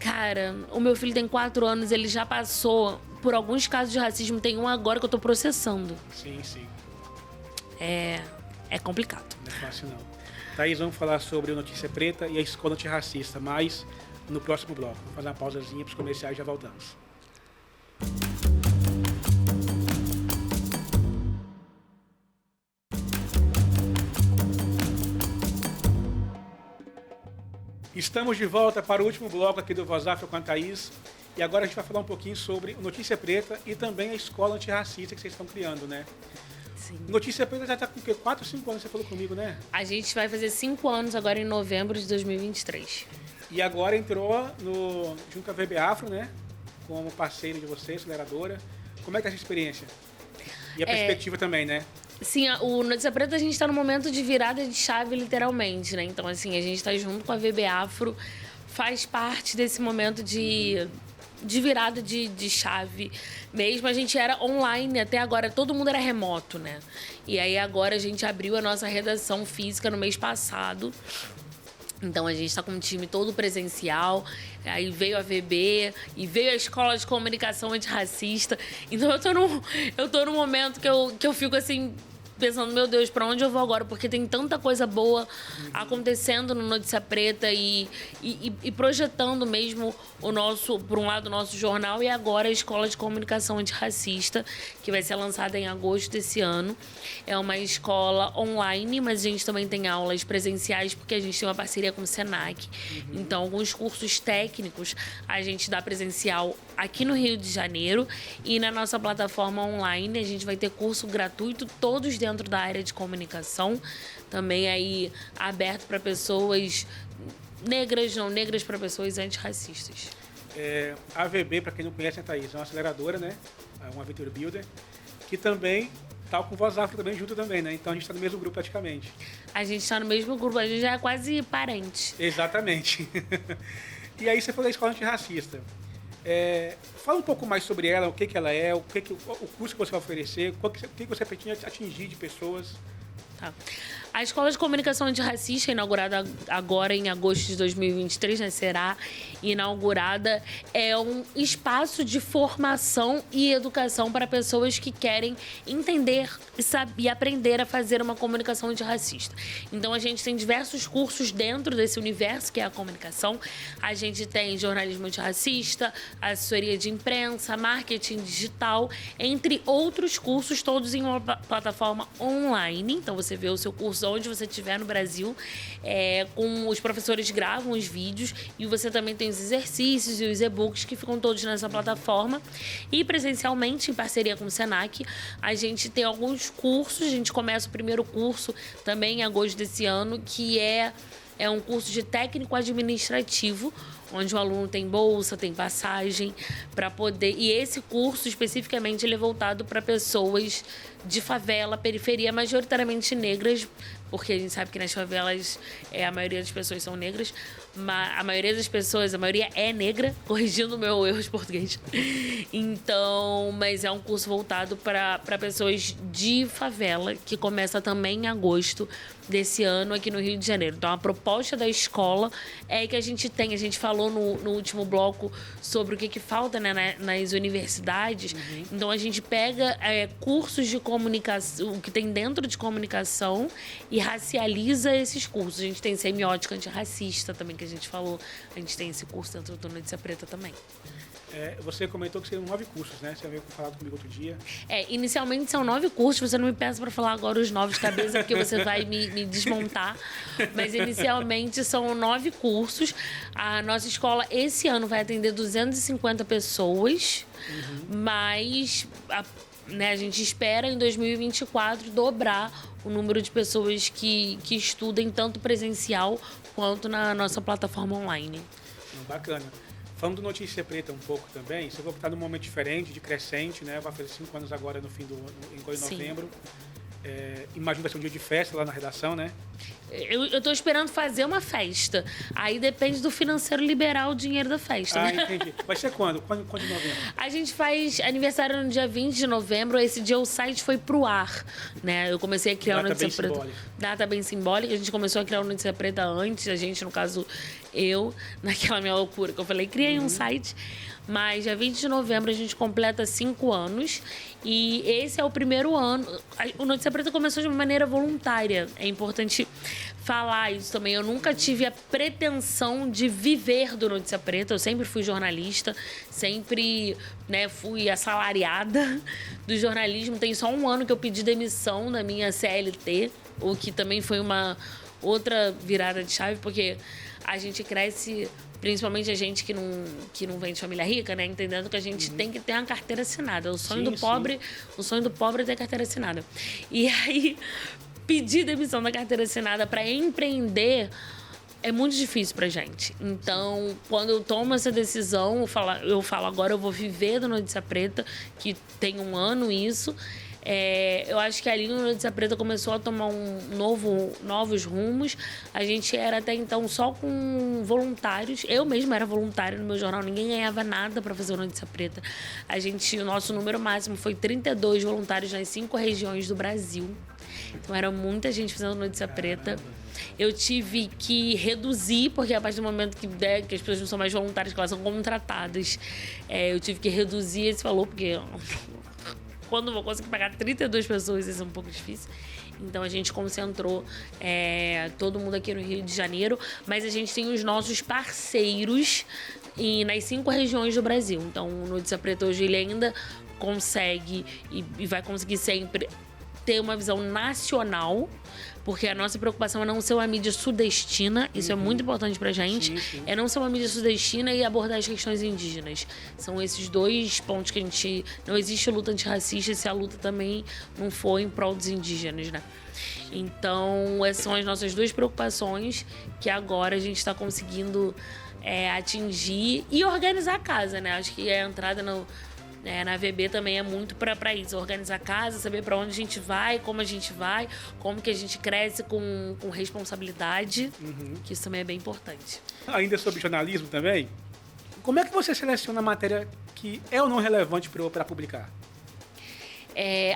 Cara, o meu filho tem 4 anos, ele já passou por alguns casos de racismo. Tem um agora que eu tô processando. Sim, sim. É complicado. Não é fácil, não. Thaís, vamos falar sobre o Notícia Preta e a escola antirracista, mas no próximo bloco. Vamos fazer uma pausazinha para os comerciais e já voltamos. Estamos de volta para o último bloco aqui do Voz Afro com a Thaís. E agora a gente vai falar um pouquinho sobre o Notícia Preta e também a escola antirracista que vocês estão criando, né? Sim. Notícia Preta já está com o quê? 4 ou 5 anos, você falou comigo, né? A gente vai fazer 5 anos agora em novembro de 2023. E agora entrou junto com a VB Afro, né? Como parceiro de vocês, aceleradora. Como é que é essa experiência? E a perspectiva também, né? Sim, o Notícia Preta a gente está no momento de virada de chave, literalmente, né? Então, assim, a gente está junto com a VB Afro, faz parte desse momento de de virada de chave mesmo. A gente era online até agora, todo mundo era remoto, né? E aí agora a gente abriu a nossa redação física no mês passado. Então, a gente está com um time todo presencial, aí veio a VB e veio a Escola de Comunicação Antirracista. Então, eu tô num momento que eu fico assim, pensando, meu Deus, para onde eu vou agora? Porque tem tanta coisa boa acontecendo no Notícia Preta e projetando mesmo por um lado, o nosso jornal e agora a Escola de Comunicação Antirracista, que vai ser lançada em agosto desse ano. É uma escola online, mas a gente também tem aulas presenciais, porque a gente tem uma parceria com o Senac. Então, alguns cursos técnicos a gente dá presencial aqui no Rio de Janeiro e na nossa plataforma online a gente vai ter curso gratuito, todos dentro da área de comunicação, também aí aberto para pessoas negras, não negras, para pessoas antirracistas. A AVB, para quem não conhece, Thaís, é uma aceleradora, né? É uma Venture Builder, que também tá com Voz Afro também junto também, né? Então a gente está no mesmo grupo praticamente. A gente está no mesmo grupo, a gente já é quase parente. Exatamente. E aí você falou da Escola Antirracista. Fala um pouco mais sobre ela, o que ela é, o curso que você vai oferecer, o que você pretende atingir de pessoas. Tá. A Escola de Comunicação Antirracista, inaugurada agora em agosto de 2023, né, será inaugurada, é um espaço de formação e educação para pessoas que querem entender e aprender a fazer uma comunicação antirracista. Então, a gente tem diversos cursos dentro desse universo, que é a comunicação. A gente tem jornalismo antirracista, assessoria de imprensa, marketing digital, entre outros cursos, todos em uma plataforma online. Então, você vê o seu curso onde você estiver no Brasil, com os professores gravam os vídeos e você também tem os exercícios e os e-books que ficam todos nessa plataforma. E presencialmente, em parceria com o Senac, a gente tem alguns cursos. A gente começa o primeiro curso também em agosto desse ano, que é um curso de técnico administrativo, onde o aluno tem bolsa, tem passagem para poder... E esse curso, especificamente, ele é voltado para pessoas de favela, periferia, majoritariamente negras, porque a gente sabe que nas favelas a maioria das pessoas são negras, mas a maioria é negra, corrigindo o meu erro de português. Então, mas é um curso voltado para pessoas de favela, que começa também em agosto desse ano aqui no Rio de Janeiro. Então, a proposta da escola é que a gente falou no último bloco sobre o que falta, né, nas universidades. Então, a gente pega cursos de comunicação, o que tem dentro de comunicação, e racializa esses cursos. A gente tem semiótica antirracista também, que a gente falou. A gente tem esse curso dentro do Notícia Preta também. Você comentou que seriam 9 cursos, né? Você havia falado comigo outro dia. Inicialmente são 9 cursos. Você não me peça para falar agora os 9 de cabeça, porque você vai me desmontar. Mas inicialmente são 9 cursos. A nossa escola esse ano vai atender 250 pessoas. Mas a gente espera em 2024 dobrar o número de pessoas que estudem tanto presencial quanto na nossa plataforma online. Bacana. Falando do Notícia Preta um pouco também, você vai estar num momento diferente, de crescente, né? Vai fazer 5 anos agora em novembro. Imagino que vai ser um dia de festa lá na redação, né? Eu tô esperando fazer uma festa. Aí depende do financeiro liberar o dinheiro da festa. Ah, entendi. Vai ser quando? Quando de novembro? A gente faz aniversário no dia 20 de novembro. Esse dia o site foi pro ar, né? Eu comecei a criar o Notícia Preta. Simbólica. Data bem simbólica. A gente começou a criar o Notícia Preta antes. A gente, no caso, eu, naquela minha loucura que eu falei, criei um site. Mas dia 20 de novembro a gente completa 5 anos e esse é o primeiro ano. O Notícia Preta começou de uma maneira voluntária. É importante falar isso também. Eu nunca tive a pretensão de viver do Notícia Preta. Eu sempre fui jornalista, sempre fui assalariada do jornalismo. Tem só um ano que eu pedi demissão da minha CLT, o que também foi uma outra virada de chave, porque a gente cresce... Principalmente a gente que não vem de família rica, né? Entendendo que a gente tem que ter uma carteira assinada. O sonho do pobre é ter carteira assinada. E aí, pedir demissão da carteira assinada para empreender é muito difícil pra gente. Então, quando eu tomo essa decisão, eu falo agora eu vou viver do Notícia Preta, que tem um ano isso. Eu acho que ali no Notícia Preta começou a tomar novos rumos. A gente era até então só com voluntários. Eu mesma era voluntária no meu jornal, ninguém ganhava nada para fazer o Notícia Preta. O nosso número máximo foi 32 voluntários nas 5 regiões do Brasil. Então era muita gente fazendo Notícia Preta. Eu tive que reduzir, porque a partir do momento que as pessoas não são mais voluntárias, que elas são contratadas, eu tive que reduzir esse valor, porque quando eu vou conseguir pagar 32 pessoas, isso é um pouco difícil. Então a gente concentrou todo mundo aqui no Rio de Janeiro, mas a gente tem os nossos parceiros nas 5 regiões do Brasil. Então o Notícia Preta hoje ele ainda consegue e vai conseguir sempre ter uma visão nacional, porque a nossa preocupação é não ser uma mídia sudestina, isso é muito importante pra gente, sim. é não ser uma mídia sudestina e abordar as questões indígenas. São esses 2 pontos que a gente... Não existe luta antirracista se a luta também não for em prol dos indígenas, né? Então, essas são as nossas 2 preocupações que agora a gente está conseguindo atingir e organizar a casa, né? Acho que a entrada na VB também é muito para isso, organizar a casa, saber para onde a gente vai, como que a gente cresce com responsabilidade, que isso também é bem importante. Ainda sobre jornalismo também, como é que você seleciona a matéria que é ou não relevante para publicar?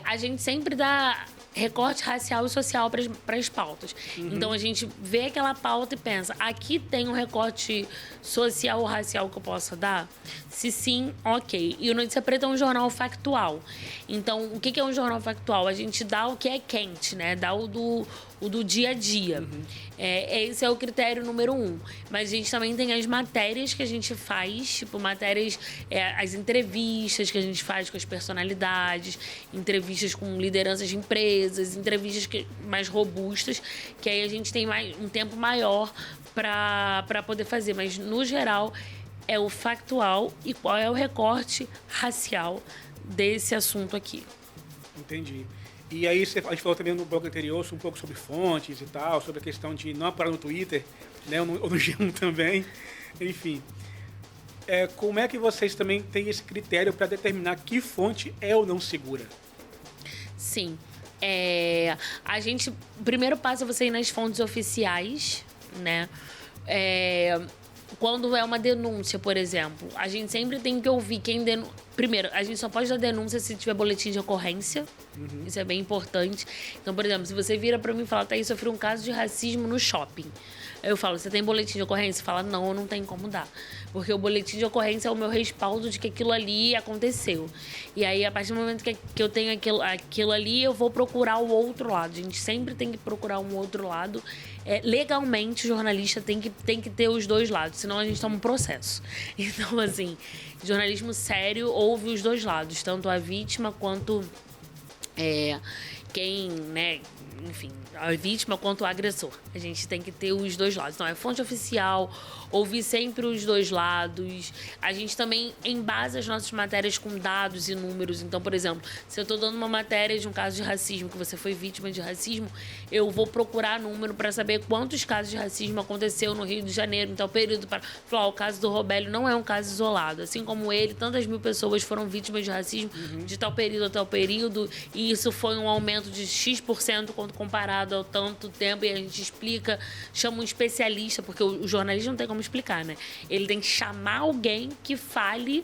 A gente sempre dá recorte racial e social para as pautas. Então a gente vê aquela pauta e pensa, aqui tem um recorte social ou racial que eu possa dar? Se sim, ok. E o Notícia Preta é um jornal factual. Então, o que é um jornal factual? A gente dá o que é quente, né? Dá o do dia a dia. Esse é o critério número 1. Mas a gente também tem as matérias que a gente faz, tipo matérias, as entrevistas que a gente faz com as personalidades, entrevistas com lideranças de empresas, entrevistas mais robustas, que aí a gente tem um tempo maior para poder fazer. Mas, no geral, é o factual e qual é o recorte racial desse assunto aqui. Entendi. E aí a gente falou também no blog anterior um pouco sobre fontes e tal, sobre a questão de não parar no Twitter, né, ou no G1 também, enfim. Como é que vocês também têm esse critério para determinar que fonte é ou não segura? Sim. O primeiro passo é você ir nas fontes oficiais, né? Quando é uma denúncia, por exemplo, a gente sempre tem que ouvir quem denuncia. Primeiro, a gente só pode dar denúncia se tiver boletim de ocorrência. Isso é bem importante. Então, por exemplo, se você vira pra mim e fala, Thaís, sofri um caso de racismo no shopping. Eu falo, você tem boletim de ocorrência? Você fala, não, não tem como dar. Porque o boletim de ocorrência é o meu respaldo de que aquilo ali aconteceu. E aí, a partir do momento que eu tenho aquilo ali, eu vou procurar o outro lado. A gente sempre tem que procurar um outro lado. Legalmente, o jornalista tem que ter os 2 lados, senão a gente toma um processo. Então, assim, jornalismo sério ouve os 2 lados, tanto a vítima quanto quem, né, enfim, a vítima quanto o agressor. A gente tem que ter os 2 lados. Então, é fonte oficial, ouvir sempre os 2 lados. A gente também embasa as nossas matérias com dados e números. Então, por exemplo, se eu estou dando uma matéria de um caso de racismo, que você foi vítima de racismo, eu vou procurar número para saber quantos casos de racismo aconteceu no Rio de Janeiro, em tal período, para falar, o caso do Robélio não é um caso isolado. Assim como ele, tantas mil pessoas foram vítimas de racismo de tal período a tal período, e isso foi um aumento de X% quando comparado ao tanto tempo, e a gente explica, chama um especialista, porque o jornalista não tem como explicar, né? Ele tem que chamar alguém que fale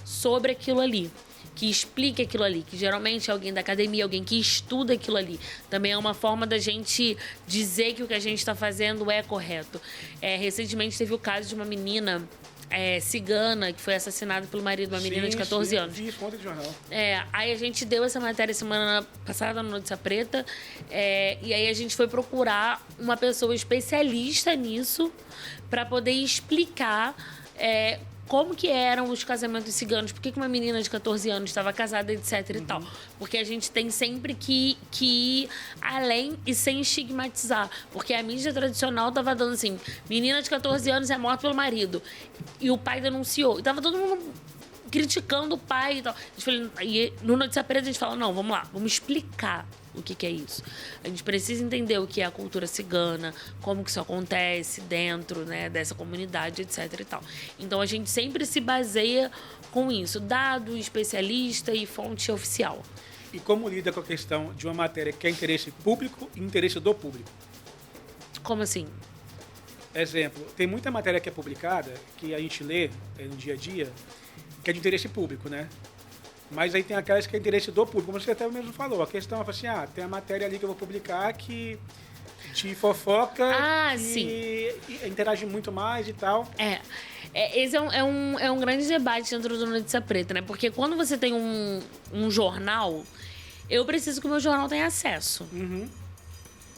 sobre aquilo ali, que explique aquilo ali, que geralmente é alguém da academia, alguém que estuda aquilo ali. Também é uma forma da gente dizer que o que a gente está fazendo é correto. Recentemente teve o caso de uma menina cigana que foi assassinada pelo marido, uma menina de 14 anos. Vi isso ontem no jornal. Aí a gente deu essa matéria semana passada no Notícia Preta, e aí a gente foi procurar uma pessoa especialista nisso para poder explicar como que eram os casamentos ciganos, por que uma menina de 14 anos estava casada, etc e tal. Porque a gente tem sempre que ir além e sem estigmatizar. Porque a mídia tradicional estava dando assim, menina de 14 anos é morta pelo marido. E o pai denunciou. E tava todo mundo criticando o pai e tal. E no Notícia Preta a gente fala, não, vamos lá, vamos explicar o que é isso. A gente precisa entender o que é a cultura cigana, como que isso acontece dentro, né, dessa comunidade, etc e tal. Então a gente sempre se baseia com isso, dado, especialista e fonte oficial. E como lida com a questão de uma matéria que é interesse público e interesse do público? Como assim? Exemplo, tem muita matéria que é publicada, que a gente lê no dia a dia, que é de interesse público, né? Mas aí tem aquelas que é interesse do público, como você até mesmo falou. A questão é assim, tem a matéria ali que eu vou publicar que de fofoca, que interage muito mais e tal. Esse é um grande debate dentro do Notícia Preta, né? Porque quando você tem um jornal, eu preciso que o meu jornal tenha acesso. Uhum.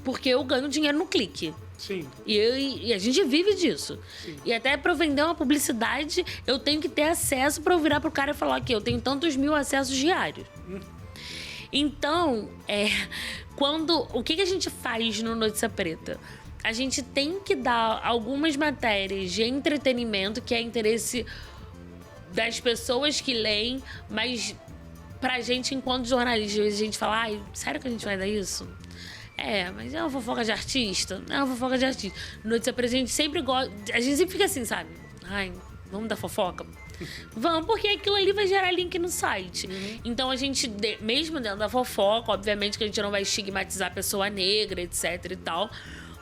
Porque eu ganho dinheiro no clique. Sim. E a gente vive disso. Sim. E até para eu vender uma publicidade, eu tenho que ter acesso para eu virar pro cara e falar que eu tenho tantos mil acessos diários. Então, o que a gente faz no Notícia Preta? A gente tem que dar algumas matérias de entretenimento, que é interesse das pessoas que leem, mas pra gente, enquanto jornalista, a gente fala, sério que a gente vai dar isso? Mas é uma fofoca de artista. É uma fofoca de artista. Notícia Preta, a gente sempre gosta. A gente sempre fica assim, sabe? Vamos dar fofoca? Vamos, porque aquilo ali vai gerar link no site. Uhum. Então a gente, mesmo dentro da fofoca, obviamente que a gente não vai estigmatizar a pessoa negra, etc e tal.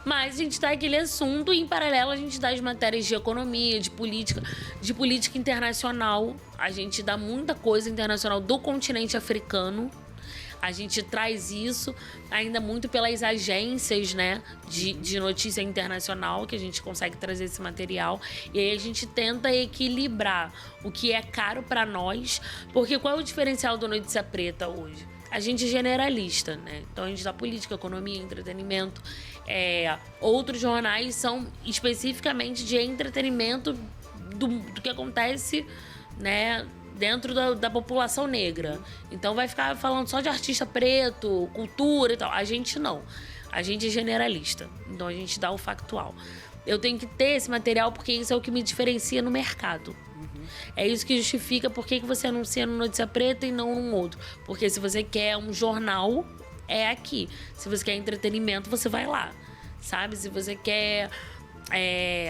Mas a gente dá aquele assunto e, em paralelo, a gente dá as matérias de economia, de política internacional. A gente dá muita coisa internacional do continente africano. A gente traz isso ainda muito pelas agências, né, de notícia internacional, que a gente consegue trazer esse material. E aí a gente tenta equilibrar o que é caro para nós, porque qual é o diferencial do Notícia Preta hoje? A gente é generalista, né? Então a gente dá política, economia, entretenimento. Outros jornais são especificamente de entretenimento do que acontece, né, dentro da população negra. Então vai ficar falando só de artista preto, cultura e tal. A gente não. A gente é generalista. Então a gente dá o factual. Eu tenho que ter esse material porque isso é o que me diferencia no mercado. É isso que justifica por que você anuncia no Notícia Preta e não num outro. Porque se você quer um jornal, é aqui. Se você quer entretenimento, você vai lá. Sabe? Se você quer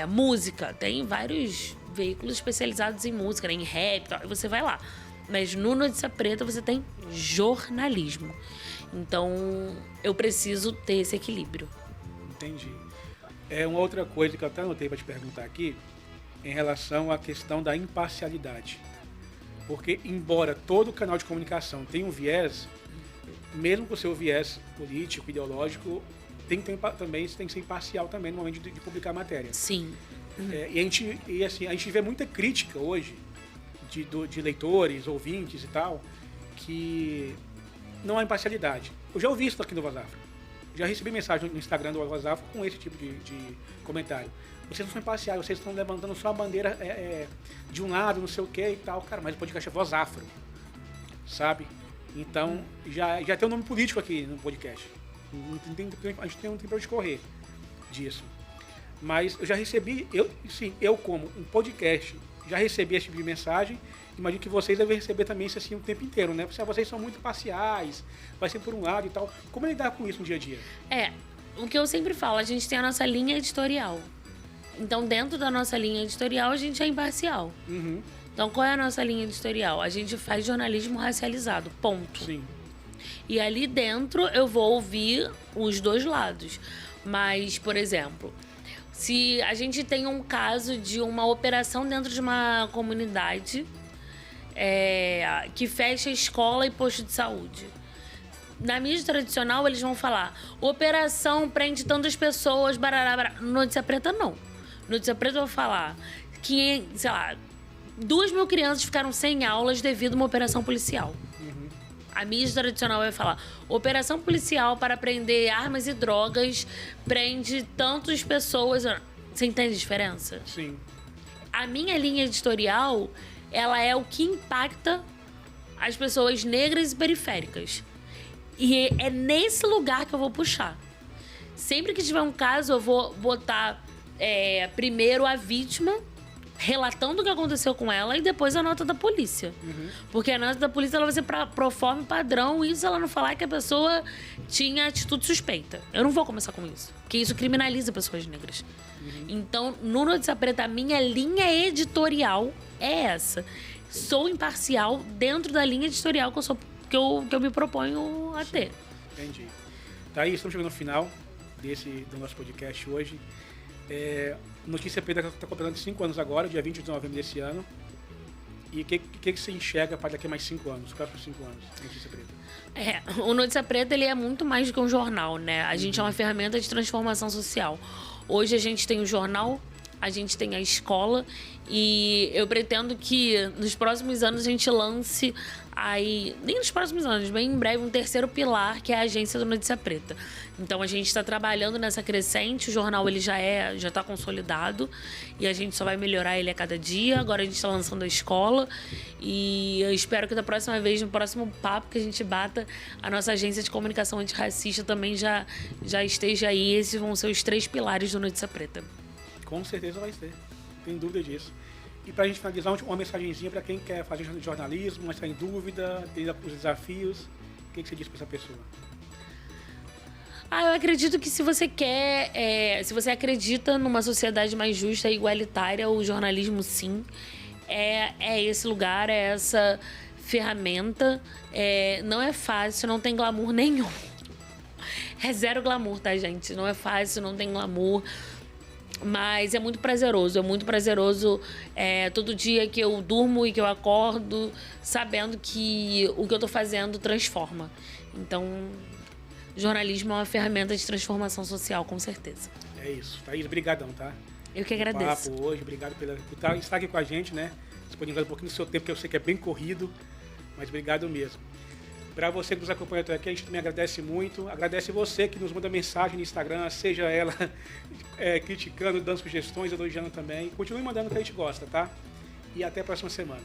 música, tem vários veículos especializados em música, né? Em rap, tal, você vai lá. Mas no Notícia Preta você tem jornalismo. Então, eu preciso ter esse equilíbrio. Entendi. Uma outra coisa que eu até anotei para te perguntar aqui, em relação à questão da imparcialidade. Porque, embora todo canal de comunicação tenha um viés, mesmo com o seu viés político, ideológico, tem que ser imparcial também no momento de publicar matéria. Sim. A gente vê muita crítica hoje de leitores, ouvintes e tal, que não há imparcialidade. Eu já ouvi isso aqui no Voz Afro. Já recebi mensagem no Instagram do Voz Afro com esse tipo de comentário. Vocês não são imparciais, vocês estão levantando só a bandeira de um lado, não sei o que e tal. Cara, mas o podcast é Voz Afro, sabe? Então, já tem um nome político aqui no podcast. A gente não tem pra onde correr disso. Mas eu já recebi, eu como um podcast, já recebi esse tipo de mensagem. Imagino que vocês devem receber também isso assim o tempo inteiro, né? Porque vocês são muito parciais, vai ser por um lado e tal. Como lidar com isso no dia a dia? O que eu sempre falo, a gente tem a nossa linha editorial. Então, dentro da nossa linha editorial, a gente é imparcial. Uhum. Então, qual é a nossa linha editorial? A gente faz jornalismo racializado, ponto. Sim. E ali dentro eu vou ouvir os dois lados. Mas, por exemplo, se a gente tem um caso de uma operação dentro de uma comunidade que fecha escola e posto de saúde. Na mídia tradicional, eles vão falar: operação prende tantas pessoas, barará, barará. Notícia Preta, não. Notícia Preta vai falar que, 2.000 crianças ficaram sem aulas devido a uma operação policial. Uhum. A mídia tradicional vai falar: operação policial para prender armas e drogas prende tantas pessoas. Você entende a diferença? Sim. A minha linha editorial, ela é o que impacta as pessoas negras e periféricas. E é nesse lugar que eu vou puxar. Sempre que tiver um caso, eu vou botar primeiro a vítima, relatando o que aconteceu com ela, e depois a nota da polícia. Uhum. Porque a nota da polícia ela vai ser proforme padrão, e se ela não falar que a pessoa tinha atitude suspeita. Eu não vou começar com isso, porque isso criminaliza pessoas negras. Uhum. Então, no Notícia Preta, a minha linha editorial é essa. Sou imparcial dentro da linha editorial que que eu me proponho a ter. Entendi. Thaís, estamos chegando no final do nosso podcast hoje. Notícia Preta está completando 5 anos agora, dia 20 de novembro desse ano. E o que você enxerga para daqui a mais 5 anos, os próximos 5 anos, Notícia Preta? O Notícia Preta ele é muito mais do que um jornal, né? A gente é uma ferramenta de transformação social. Hoje a gente tem o jornal, a gente tem a escola e eu pretendo que nos próximos anos a gente lance aí, nem nos próximos anos, bem em breve, um terceiro pilar, que é a agência do Notícia Preta. Então a gente está trabalhando nessa crescente, o jornal ele já está consolidado e a gente só vai melhorar ele a cada dia. Agora a gente está lançando a escola e eu espero que da próxima vez, no próximo papo que a gente bata, a nossa agência de comunicação antirracista também já esteja aí. Esses vão ser os 3 pilares do Notícia Preta. Com certeza vai ser, não tem dúvida disso. E para a gente finalizar, uma mensagenzinha para quem quer fazer jornalismo, mas está em dúvida, tem os desafios, o que você diz para essa pessoa? Eu acredito que se você se você acredita numa sociedade mais justa e igualitária, o jornalismo sim, é esse lugar, é essa ferramenta. Não é fácil, não tem glamour nenhum. É zero glamour, tá, gente? Não é fácil, não tem glamour. Mas é muito prazeroso todo dia que eu durmo e que eu acordo sabendo que o que eu tô fazendo transforma. Então, jornalismo é uma ferramenta de transformação social, com certeza. É isso. Thaís, brigadão, tá? Eu que agradeço. Papo hoje, obrigado por estar aqui com a gente, né? Disponibilizando um pouquinho do seu tempo, que eu sei que é bem corrido, mas obrigado mesmo. Para você que nos acompanha até aqui, a gente também agradece muito. Agradece você que nos manda mensagem no Instagram, seja ela criticando, dando sugestões, elogiando também. Continue mandando o que a gente gosta, tá? E até a próxima semana.